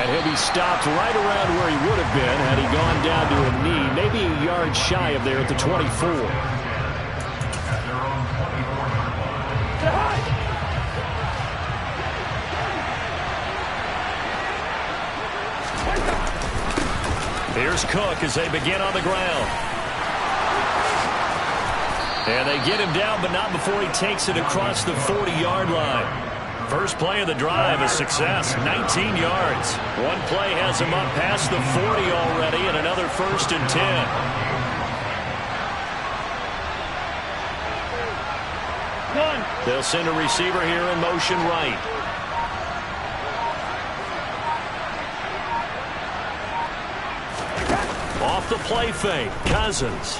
And he'll be stopped right around where he would have been had he gone down to a knee, maybe a yard shy of there at the 24. Here's Cook as they begin on the ground. And they get him down, but not before he takes it across the 40-yard line. First play of the drive, a success, 19 yards. One play has him up past the 40 already, and another 1st and 10. They'll send a receiver here in motion right. Off the play fake, Cousins.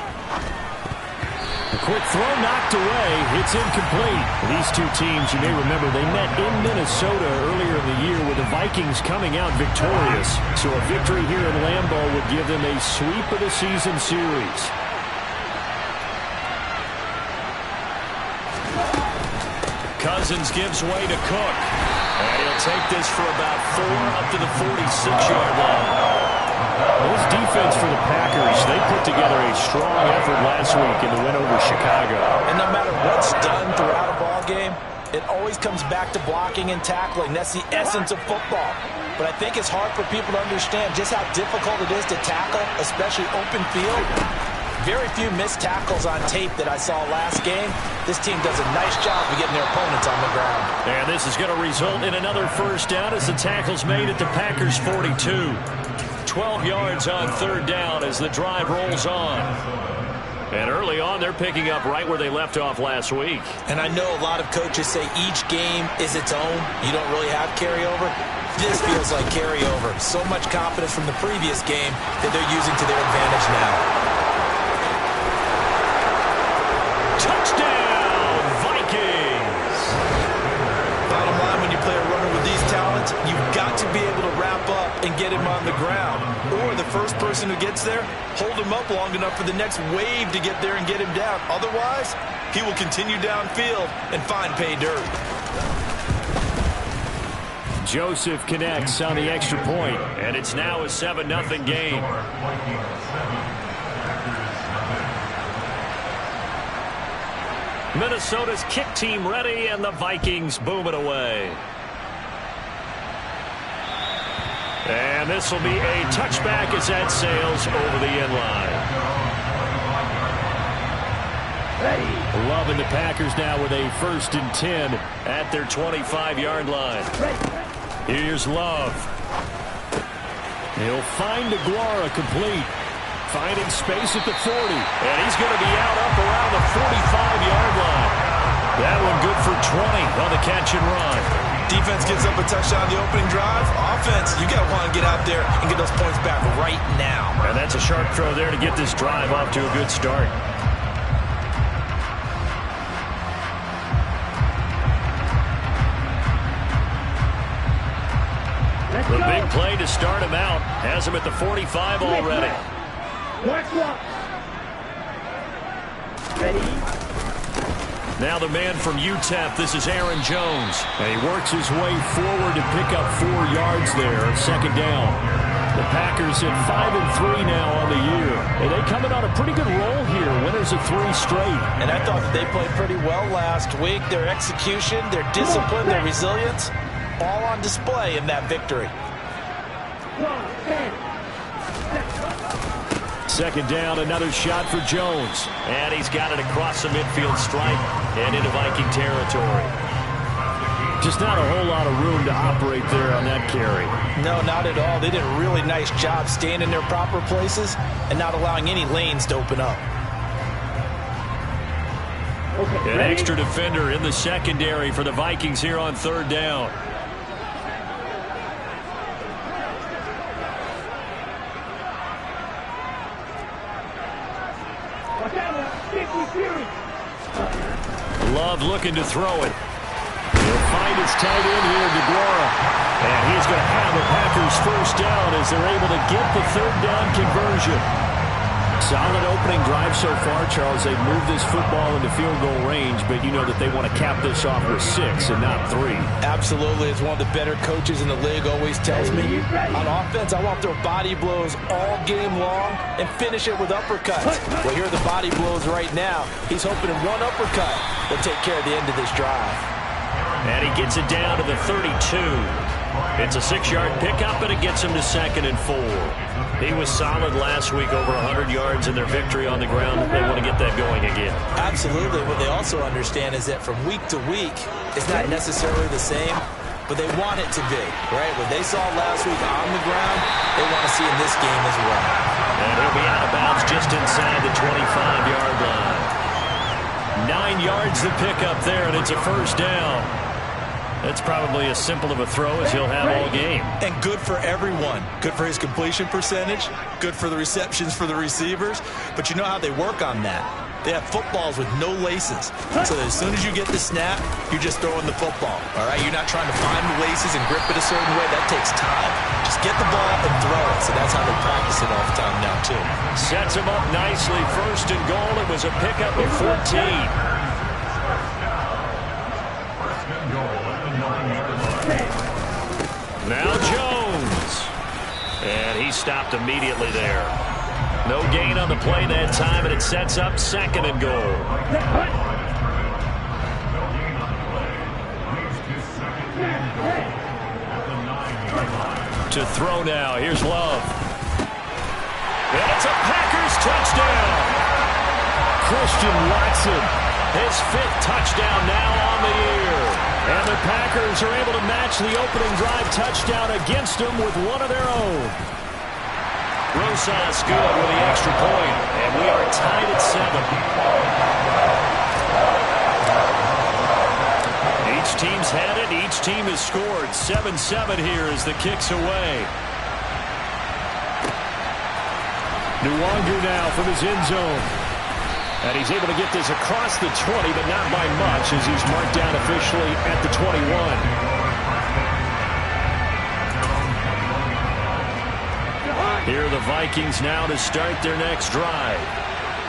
A quick throw knocked away. It's incomplete. These two teams, you may remember, they met in Minnesota earlier in the year with the Vikings coming out victorious. So a victory here in Lambeau would give them a sweep of the season series. Cousins gives way to Cook. And he'll take this for about 4 up to the 46-yard line. This defense for the Packers, they put together a strong effort last week in the win over Chicago. And no matter what's done throughout a ball game, it always comes back to blocking and tackling. That's the essence of football. But I think it's hard for people to understand just how difficult it is to tackle, especially open field. Very few missed tackles on tape that I saw last game. This team does a nice job of getting their opponents on the ground. And this is going to result in another 1st down as the tackle's made at the Packers' 42. 12 yards on 3rd down as the drive rolls on. And early on, they're picking up right where they left off last week. And I know a lot of coaches say each game is its own. You don't really have carryover. This feels like carryover. So much confidence from the previous game that they're using to their advantage now. Touchdown, Vikings! Bottom line, when you play a runner with these talents, you've got to be able to wrap up and get him on the ground. Or the first person who gets there, hold him up long enough for the next wave to get there and get him down. Otherwise, he will continue downfield and find pay dirt. Joseph connects on the extra point, and it's now a 7-0 game. Minnesota's kick team ready, and the Vikings boom it away. And this will be a touchback as that sails over the end line. Loving the Packers now with a 1st and 10 at their 25-yard line. Here's Love. He'll find Aguara complete. Finding space at the 40. And he's going to be out up around the 45-yard line. That one good for 20 on the catch and run. Defense gets up a touchdown on the opening drive. Offense, you got to want to get out there and get those points back right now. And that's a sharp throw there to get this drive off to a good start. The big play to start him out has him at the 45 already. Ready? Now the man from UTEP, this is Aaron Jones. And he works his way forward to pick up 4 yards there, 2nd down. The Packers at 5-3 now on the year. And they coming on a pretty good roll here, winners of 3 straight. And I thought that they played pretty well last week. Their execution, their discipline, their resilience, all on display in that victory. 2nd down, another shot for Jones. And he's got it across the midfield stripe and into Viking territory. Just not a whole lot of room to operate there on that carry. No, not at all. They did a really nice job staying in their proper places and not allowing any lanes to open up. An extra defender in the secondary for the Vikings here on 3rd down. Love looking to throw it. He'll find his tight end here, DeGuara. And he's going to have the Packers 1st down as they're able to get the 3rd down conversion. Solid opening drive so far, Charles. They've moved this football into field goal range, but you know that they want to cap this off with 6 and not 3. Absolutely. As one of the better coaches in the league always tells me, on offense, I want to throw body blows all game long and finish it with uppercuts. Well, here are the body blows right now. He's hoping in one uppercut will take care of the end of this drive. And he gets it down to the 32. It's a 6-yard pickup, and it gets him to 2nd and 4. He was solid last week, over 100 yards in their victory on the ground. They want to get that going again. Absolutely. What they also understand is that from week to week, it's not necessarily the same, but they want it to be, right? What they saw last week on the ground, they want to see in this game as well. And he'll be out of bounds just inside the 25-yard line. 9 yards to pick up there, and it's a first down. That's probably as simple of a throw as he'll have all game. And good for everyone. Good for his completion percentage. Good for the receptions for the receivers. But you know how they work on that. They have footballs with no laces. So that as soon as you get the snap, you're just throwing the football. All right? You're not trying to find the laces and grip it a certain way. That takes time. Just get the ball and throw it. So that's how they practice it all the time now, too. Sets him up nicely. 1st and goal. It was a pickup of 14. Now Jones. And he stopped immediately there. No gain on the play that time, and it sets up 2nd and goal. To throw now. Here's Love. And it's a Packers touchdown. Christian Watson, his 5th touchdown now on the year. And the Packers are able to match the opening drive touchdown against them with one of their own. Rosas good with the extra point, and we are tied at 7. Each team's had it. Each team has scored. 7-7 here as the kick's away. Nwangu now from his end zone. And he's able to get this across the 20, but not by much as he's marked down officially at the 21. Here are the Vikings now to start their next drive.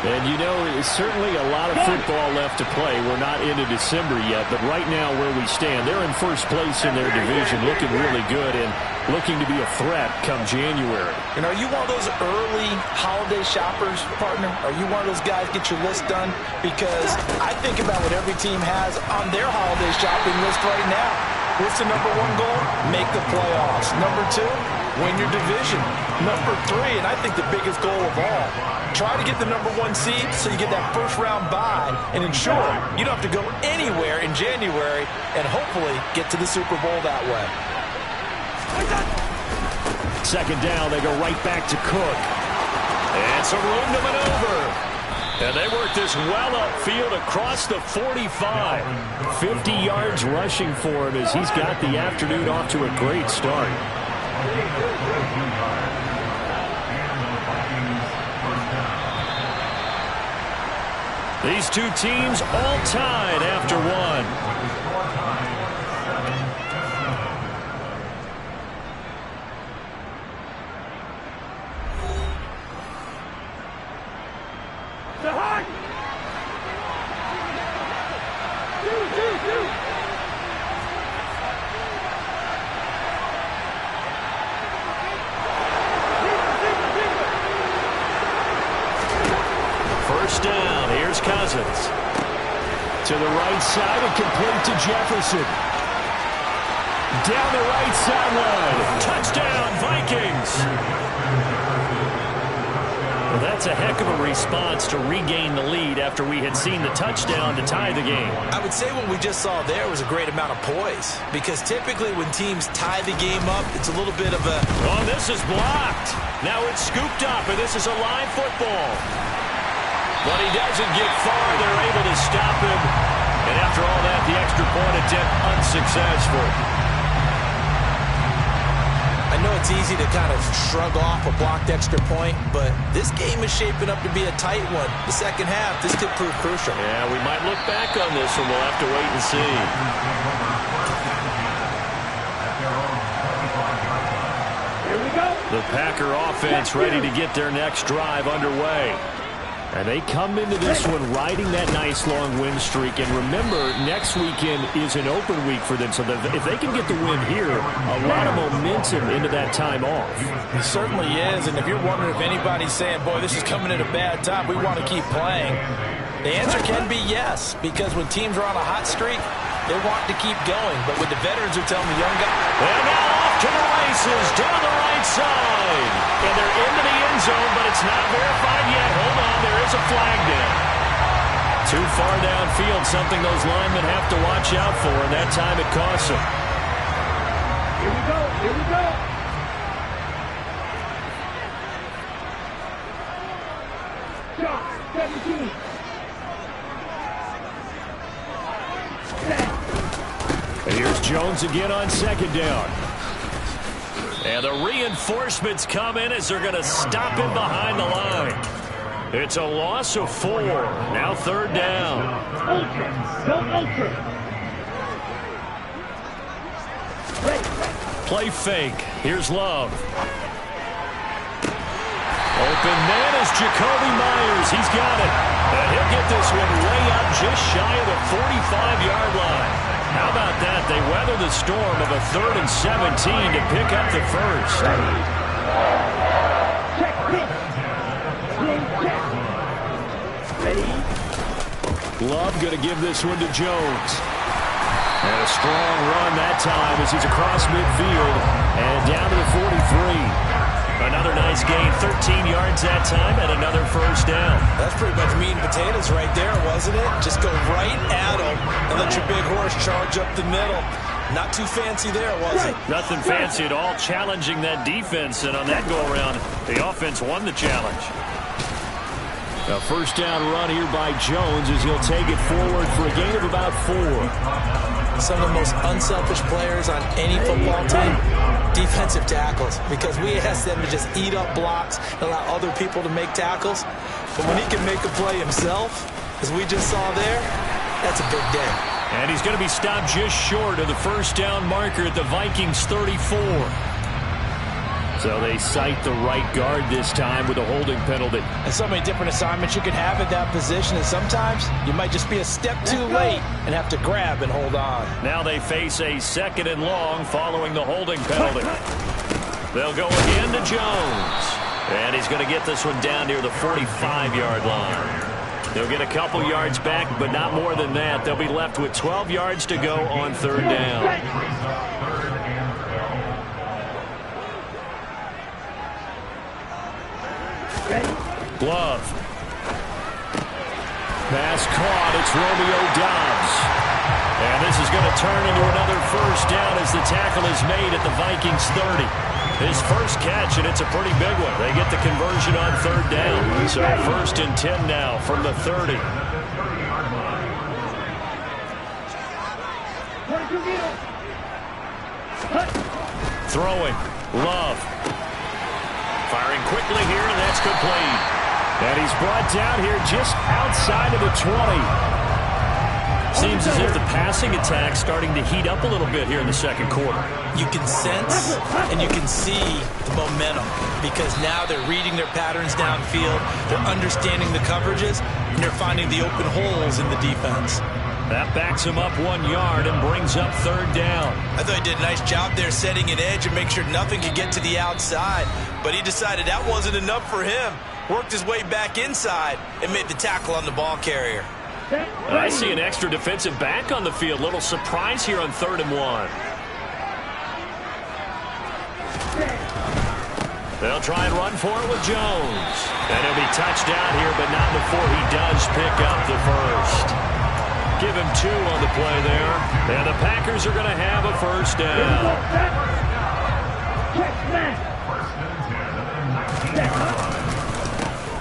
And, you know, it's certainly a lot of football left to play. We're not into December yet, but right now where we stand, they're in first place in their division, looking really good and looking to be a threat come January. And are you one of those early holiday shoppers, partner? Are you one of those guys get your list done? Because I think about what every team has on their holiday shopping list right now. What's the number 1 goal? Make the playoffs. Number 2, win your division. Number 3, and I think the biggest goal of all, try to get the number 1 seed so you get that first-round bye and ensure you don't have to go anywhere in January and hopefully get to the Super Bowl that way. 2nd down, they go right back to Cook. And some room to maneuver. And they work this well upfield across the 45. 50 yards rushing for him as he's got the afternoon off to a great start. These two teams all tied after 1. First down, here's Cousins. To the right side and complete to Jefferson. Down the right sideline. Touchdown, Vikings. Well, that's a heck of a response to regain the lead after we had seen the touchdown to tie the game. I would say what we just saw there was a great amount of poise, because typically when teams tie the game up, it's a little bit of a... Oh, this is blocked. Now it's scooped up, and this is a live football. But he doesn't get far. They're able to stop him. And after all that, the extra point attempt unsuccessful. I know it's easy to kind of shrug off a blocked extra point, but this game is shaping up to be a tight one. The second half, this could prove crucial. Yeah, we might look back on this one. We'll have to wait and see. Here we go. The Packer offense ready to get their next drive underway. And they come into this one riding that nice long win streak. And remember, next weekend is an open week for them. So if they can get the win here, a lot of momentum into that time off. It certainly is. And if you're wondering if anybody's saying, boy, this is coming at a bad time, we want to keep playing, the answer can be yes. Because when teams are on a hot streak, they want to keep going. But with the veterans who tell them the young guy. And now off to the races down the right side. And they're into the end zone, but it's not verified yet. Hold on, there is a flag down. Too far downfield, something those linemen have to watch out for, and that time it costs them. Here we go, here we go. Shot, 17. And here's Jones again on second down. And the reinforcements come in as they're going to stop him behind the line. It's a loss of 4. Now third down. Ultra, go ultra. Play fake. Here's Love. Open man is Jacoby Myers. He's got it. And he'll get this one way up just shy of the 45-yard line. How about that? They weather the storm of a 3rd and 17 to pick up the first. Love going to give this one to Jones. And a strong run that time as he's across midfield and down to the 43. Another nice gain, 13 yards that time, and another first down. That's pretty much meat and potatoes right there, wasn't it? Just go right at them and let your big horse charge up the middle. Not too fancy there, was it? Nothing fancy at all, challenging that defense, and on that go-around, the offense won the challenge. A first down run here by Jones as he'll take it forward for a gain of about 4. Some of the most unselfish players on any football team, defensive tackles, because we ask them to just eat up blocks and allow other people to make tackles. But when he can make a play himself, as we just saw there, that's a big day. And he's going to be stopped just short of the first down marker at the Vikings 34. So they cite the right guard this time with a holding penalty. And so many different assignments you could have at that position, and sometimes you might just be a step too late and have to grab and hold on. Now they face a 2nd and long following the holding penalty. They'll go again to Jones. And he's going to get this one down near the 45-yard line. They'll get a couple yards back, but not more than that. They'll be left with 12 yards to go on third down. Love. Pass caught. It's Romeo Doubs. And this is going to turn into another first down as the tackle is made at the Vikings 30. His first catch, and it's a pretty big one. They get the conversion on third down. So 1st and 10 now from the 30. Throwing. Love. Firing quickly here, and that's complete. And he's brought down here just outside of the 20. Seems as if the passing attack's starting to heat up a little bit here in the second quarter. You can sense and you can see the momentum because now they're reading their patterns downfield, they're understanding the coverages, and they're finding the open holes in the defense. That backs him up 1 yard and brings up third down. I thought he did a nice job there setting an edge and make sure nothing could get to the outside. But he decided that wasn't enough for him. Worked his way back inside and made the tackle on the ball carrier. I see an extra defensive back on the field. Little surprise here on 3rd and 1. They'll try and run for it with Jones. And he'll be touched down here, but not before he does pick up the first. Give him 2 on the play there. And the Packers are going to have a first down.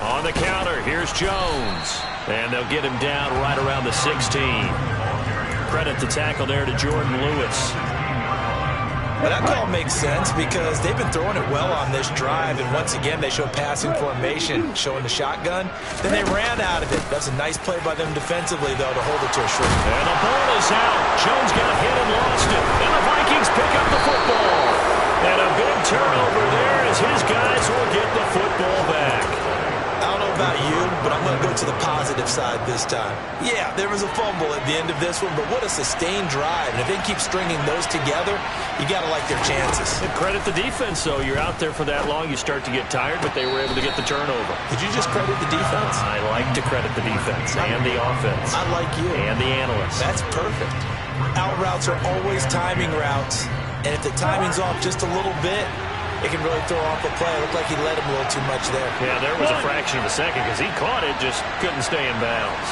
On the counter, here's Jones. And they'll get him down right around the 16. Credit the tackle there to Jordan Lewis. Well, that call makes sense because they've been throwing it well on this drive, and once again they show passing formation, showing the shotgun. Then they ran out of it. That's a nice play by them defensively, though, to hold it to a short. And the ball is out. Jones got hit and lost it. And the Vikings pick up the football. And a big turnover there as his guys will get the football back. I don't know about you, but I'm going to go to the positive side this time. Yeah, there was a fumble at the end of this one, but what a sustained drive. And if they keep stringing those together, you got to like their chances. And credit the defense, though. You're out there for that long, you start to get tired, but they were able to get the turnover. Did you just credit the defense? I like to credit the defense and the offense. I like you. And the analysts. That's perfect. Out routes are always timing routes, and if the timing's off just a little bit, it can really throw off a play. It looked like he let him a little too much there. Yeah, there was a fraction of a second because he caught it, just couldn't stay in bounds.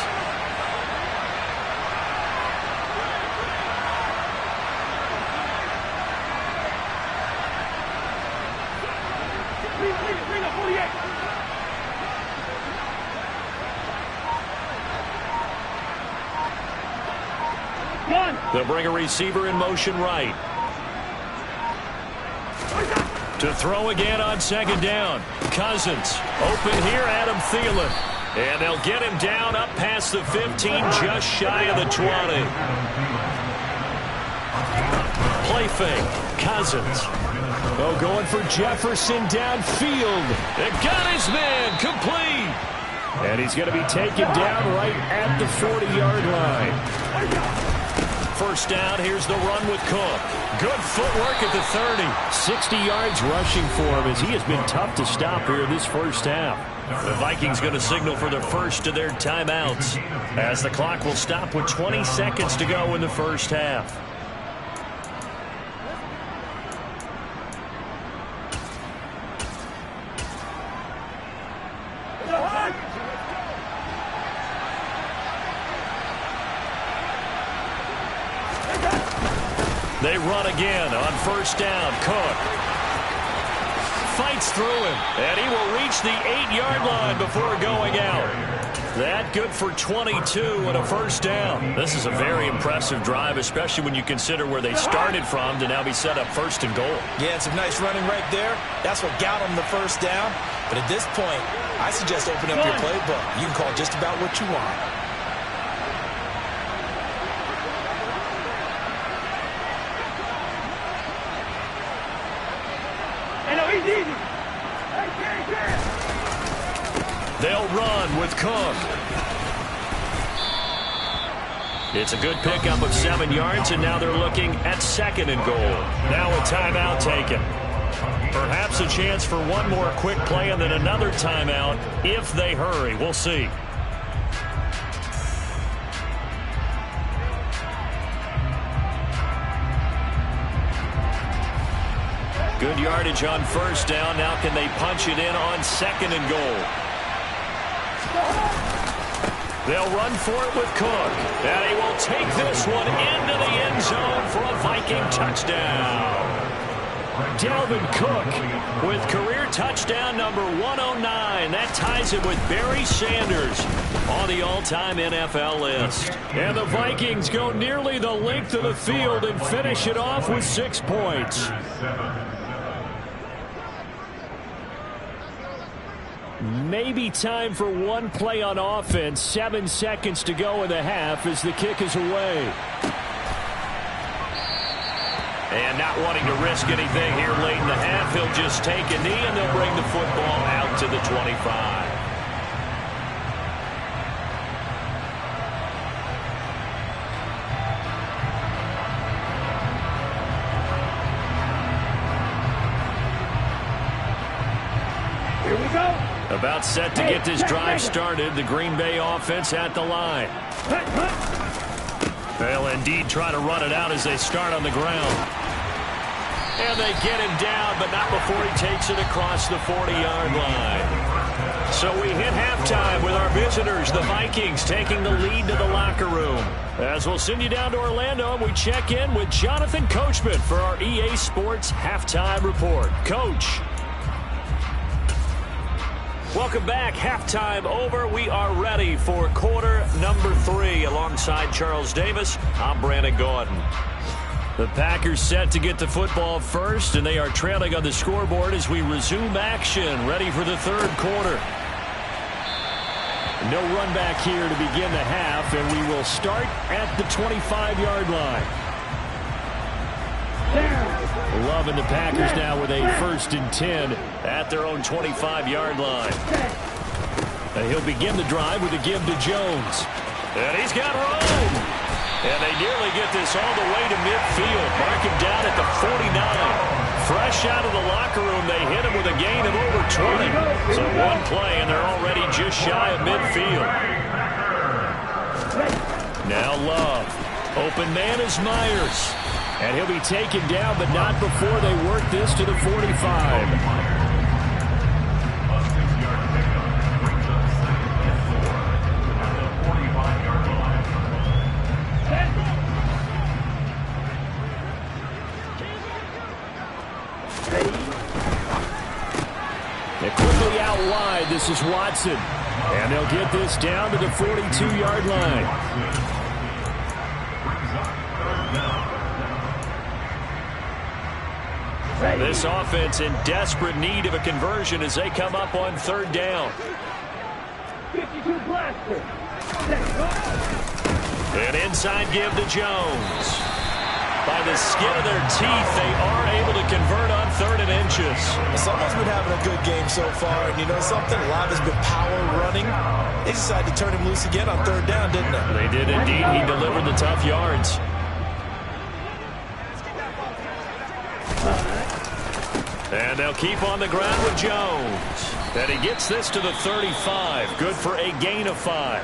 Bring up 48. They'll bring a receiver in motion right. To throw again on second down. Cousins. Open here, Adam Thielen. And they'll get him down up past the 15, just shy of the 20. Play fake. Cousins. Oh, going for Jefferson downfield. It got his man complete. And he's going to be taken down right at the 40-yard line. First down, here's the run with Cook. Good footwork at the 30. 60 yards rushing for him as he has been tough to stop here this first half. The Vikings going to signal for the first of their timeouts as the clock will stop with 20 seconds to go in the first half. They run again on first down. Cook fights through him, and he will reach the 8-yard line before going out. That good for 22 and a first down. This is a very impressive drive, especially when you consider where they started from to now be set up first and goal. Yeah, some nice running right there. That's what got them the first down. But at this point, I suggest opening up your playbook. You can call just about what you want. They'll run with Cook. It's a good pickup of 7 yards, and now they're looking at second and goal. Now a timeout taken. Perhaps a chance for one more quick play and then another timeout if they hurry. We'll see. Good yardage on first down. Now can they punch it in on second and goal? They'll run for it with Cook. And he will take this one into the end zone for a Viking touchdown. Dalvin Cook with career touchdown number 109. That ties him with Barry Sanders on the all-time NFL list. And the Vikings go nearly the length of the field and finish it off with 6 points. Maybe time for one play on offense. 7 seconds to go in the half as the kick is away. And not wanting to risk anything here late in the half, he'll just take a knee and they'll bring the football out to the 25. About set to get this drive started. The Green Bay offense at the line. They'll indeed try to run it out as they start on the ground. And they get him down, but not before he takes it across the 40-yard line. So we hit halftime with our visitors, the Vikings, taking the lead to the locker room. As we'll send you down to Orlando, and we check in with Jonathan Coachman for our EA Sports Halftime Report. Coach. Welcome back. Halftime over. We are ready for quarter number 3. Alongside Charles Davis, I'm Brandon Gaudin. The Packers set to get the football first, and they are trailing on the scoreboard as we resume action, ready for the third quarter. No run back here to begin the half, and we will start at the 25-yard line. Loving the Packers now with a 1st and 10 at their own 25-yard line. And he'll begin the drive with a give to Jones. And he's got room. And they nearly get this all the way to midfield. Mark him down at the 49. Fresh out of the locker room, they hit him with a gain of over 20. So one play, and they're already just shy of midfield. Now Love. Open man is Myers. And he'll be taken down, but not before they work this to the 45. They're quickly out wide. This is Watson. And they'll get this down to the 42-yard line. This offense in desperate need of a conversion as they come up on 3rd down. 52 blaster. An inside give to Jones. By the skin of their teeth, they are able to convert on 3rd and inches. Someone's been having a good game so far, and you know something? A lot has been power running. They decided to turn him loose again on 3rd down, didn't they? They did indeed. He delivered the tough yards. And they'll keep on the ground with Jones. And he gets this to the 35. Good for a gain of 5.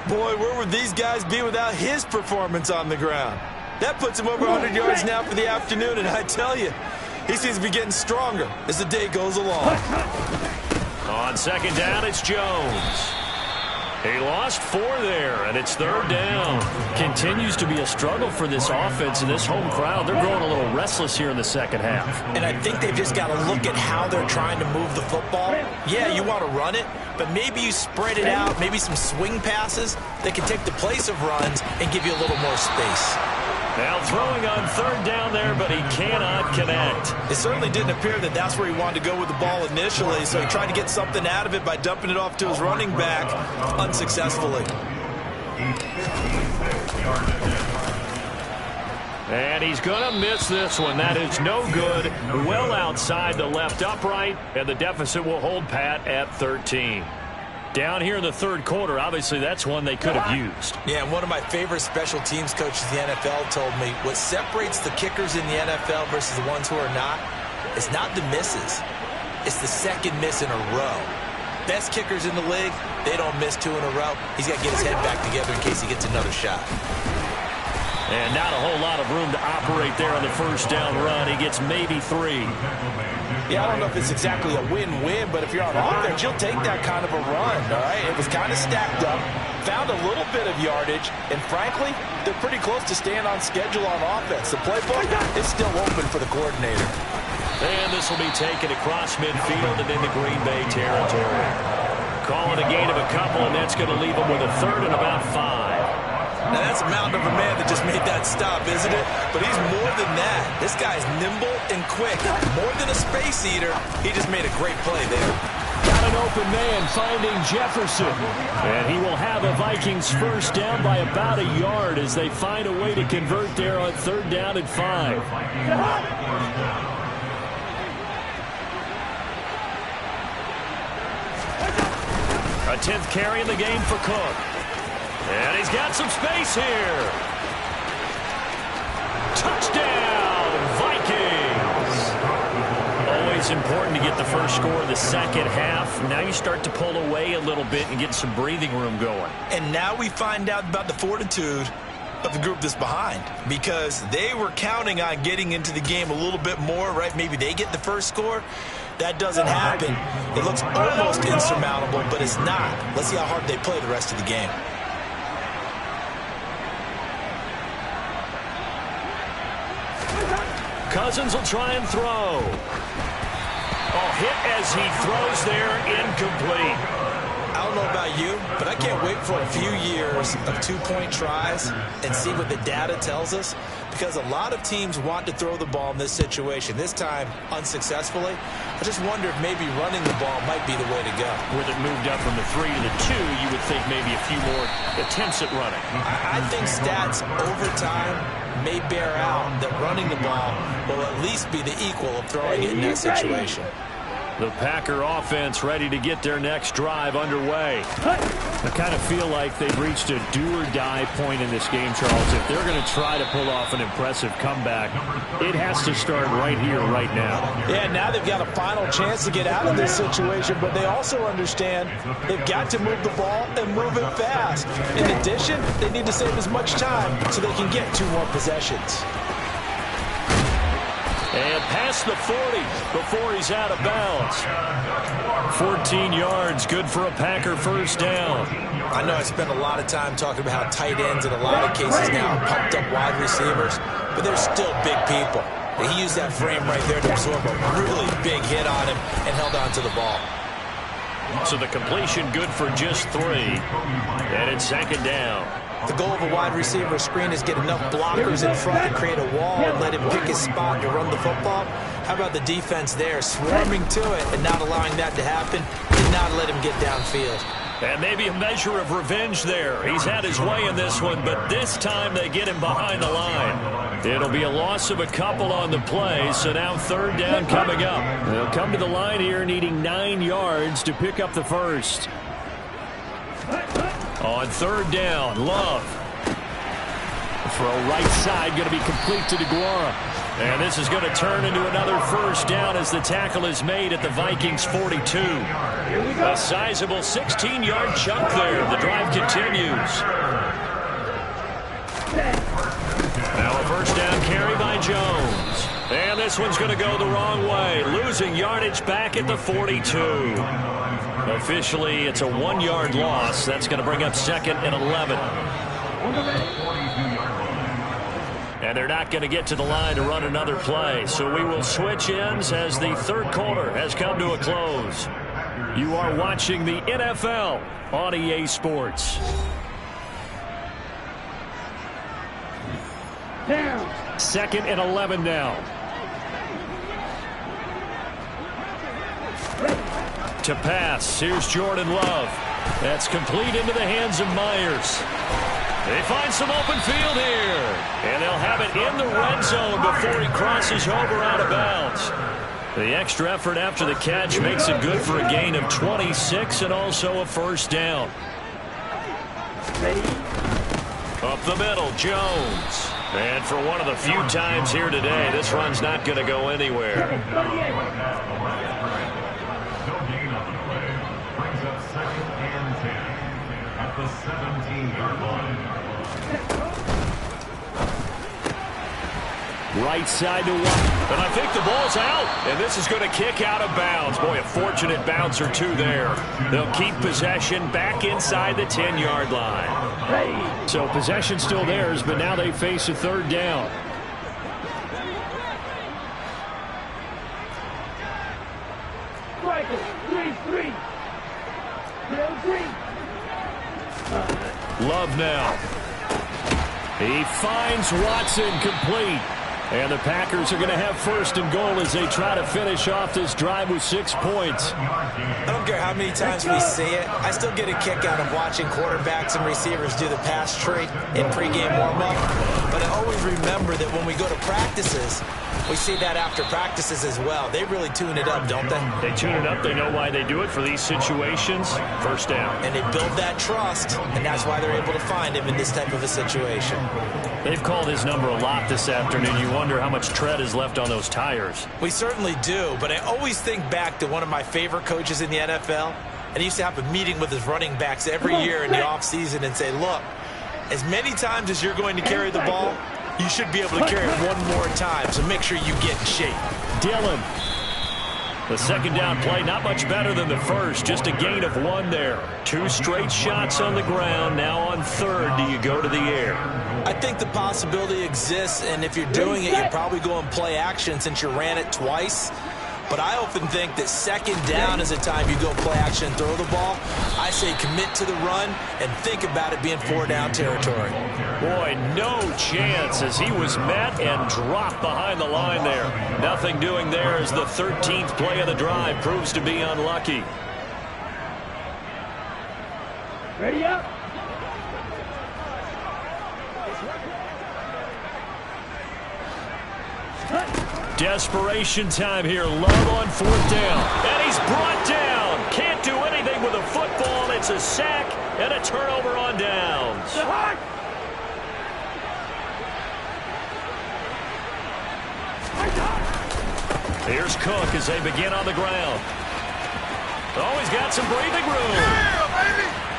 Boy, where would these guys be without his performance on the ground? That puts him over 100 yards now for the afternoon, and I tell you, he seems to be getting stronger as the day goes along. On 2nd down, it's Jones. He lost 4 there, and it's 3rd down. Continues to be a struggle for this offense and this home crowd. They're growing a little restless here in the 2nd half. And I think they've just got to look at how they're trying to move the football. Yeah, you want to run it, but maybe you spread it out, maybe some swing passes that can take the place of runs and give you a little more space. Now throwing on 3rd down there, but he cannot connect. It certainly didn't appear that that's where he wanted to go with the ball initially, so he tried to get something out of it by dumping it off to his running back unsuccessfully. And he's going to miss this one. That is no good. Well outside the left upright, and the deficit will hold pat at 13. Down here in the 3rd quarter, obviously that's one they could have used. Yeah, and one of my favorite special teams coaches in the NFL told me what separates the kickers in the NFL versus the ones who are not, it's not the misses. It's the 2nd miss in a row. Best kickers in the league, they don't miss 2 in a row. He's got to get his head back together in case he gets another shot. And not a whole lot of room to operate there on the 1st down run. He gets maybe 3. Yeah, I don't know if it's exactly a win-win, but if you're on offense, you'll take that kind of a run, all right? It was kind of stacked up, found a little bit of yardage, and frankly, they're pretty close to staying on schedule on offense. The playbook is still open for the coordinator. And this will be taken across midfield and into Green Bay territory. Calling a gain of a couple, and that's going to leave them with a 3rd and about 5. Now, that's a mountain of a man that just made that stop, isn't it? But he's more than that. This guy's nimble and quick. More than a space eater, he just made a great play there. Got an open man finding Jefferson. And he will have a Vikings 1st down by about a yard as they find a way to convert there on 3rd down and 5. A 10th carry in the game for Cook. And he's got some space here. Touchdown, Vikings. Always important to get the first score of the 2nd half. Now you start to pull away a little bit and get some breathing room going. And now we find out about the fortitude of the group that's behind, because they were counting on getting into the game a little bit more, right? Maybe they get the first score. That doesn't happen. It looks almost insurmountable, but it's not. Let's see how hard they play the rest of the game. Cousins will try and throw. Oh, hit as he throws there, incomplete. don't know about you, but I can't wait for a few years of two-point tries and see what the data tells us, because a lot of teams want to throw the ball in this situation, this time unsuccessfully. I just wonder if maybe running the ball might be the way to go. With it moved up from the 3 to the 2, you would think maybe a few more attempts at running. I think stats over time may bear out that running the ball will at least be the equal of throwing it in that situation. The Packer offense ready to get their next drive underway. I kind of feel like they've reached a do-or-die point in this game, Charles. If they're going to try to pull off an impressive comeback, it has to start right here, right now. Yeah, now they've got a final chance to get out of this situation, but they also understand they've got to move the ball and move it fast. In addition, they need to save as much time so they can get 2 more possessions. And past the 40 before he's out of bounds. 14 yards, good for a Packer first down. I know I spent a lot of time talking about how tight ends in a lot of cases now are pumped up wide receivers, but they're still big people. He used that frame right there to absorb a really big hit on him and held on to the ball. So the completion good for just 3. And it's second down. The goal of a wide receiver screen is get enough blockers in front to create a wall and let him pick his spot to run the football. How about the defense there, swarming to it and not allowing that to happen, did not let him get downfield. And maybe a measure of revenge there. He's had his way in this one, but this time they get him behind the line. It'll be a loss of a couple on the play, so now third down coming up. They'll come to the line here needing 9 yards to pick up the first. On third down, Love. Throw right side, going to be complete to DeGuara. And this is going to turn into another first down as the tackle is made at the Vikings 42. A sizable 16-yard chunk there. The drive continues. Now a first down carry by Jones. And this one's going to go the wrong way. Losing yardage back at the 42. Officially, it's a 1-yard loss. That's going to bring up second and 11. And they're not going to get to the line to run another play. So we will switch ends as the third quarter has come to a close. You are watching the NFL on EA Sports. Second and 11 now. To pass, here's Jordan Love. That's complete into the hands of Myers. They find some open field here. And they'll have it in the red zone before he crosses over out of bounds. The extra effort after the catch makes it good for a gain of 26 and also a first down. Up the middle, Jones. And for one of the few times here today, this run's not going to go anywhere. Right side to one. And I think the ball's out. And this is going to kick out of bounds. Boy, a fortunate bounce or 2 there. They'll keep possession back inside the 10-yard line. So possession still theirs, but now they face a third down. Love now. He finds Watson complete. And the Packers are going to have first and goal as they try to finish off this drive with 6 points. I don't care how many times we see it. I still get a kick out of watching quarterbacks and receivers do the pass tree in pregame warm-up. But I always remember that when we go to practices, we see that after practices as well. They really tune it up, don't they? They tune it up. They know why they do it for these situations. First down. And they build that trust, and that's why they're able to find him in this type of a situation. They've called his number a lot this afternoon. You wonder how much tread is left on those tires. We certainly do, but I always think back to one of my favorite coaches in the NFL, and he used to have a meeting with his running backs every year in the offseason and say, look, as many times as you're going to carry the ball, you should be able to carry it one more time, so make sure you get in shape. Dillon. The second down play, not much better than the first, just a gain of 1 there. 2 straight shots on the ground. Now on third, do you go to the air? I think the possibility exists, and if you're doing it, you're probably going play action since you ran it twice. but I often think that second down is the time you go play action and throw the ball. I say commit to the run and think about it being 4-down territory. Boy, no chance as he was met and dropped behind the line there. Nothing doing there as the 13th play of the drive proves to be unlucky. Ready up. Desperation time here. Love on 4th down. And he's brought down. Can't do anything with a football. It's a sack and a turnover on downs. Here's Cook as they begin on the ground. Oh, he's got some breathing room. Yeah, baby.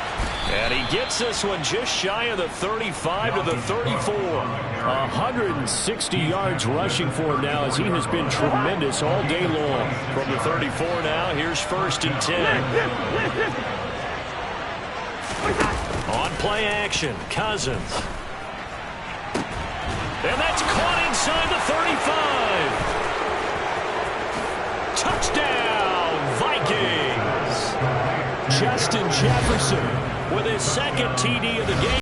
And he gets this one just shy of the 35 to the 34. 160 yards rushing for him now as he has been tremendous all day long. From the 34 now, here's 1st and 10. On play action, Cousins. And that's caught inside the 35. Touchdown, Vikings. Justin Jefferson with his 2nd TD of the game.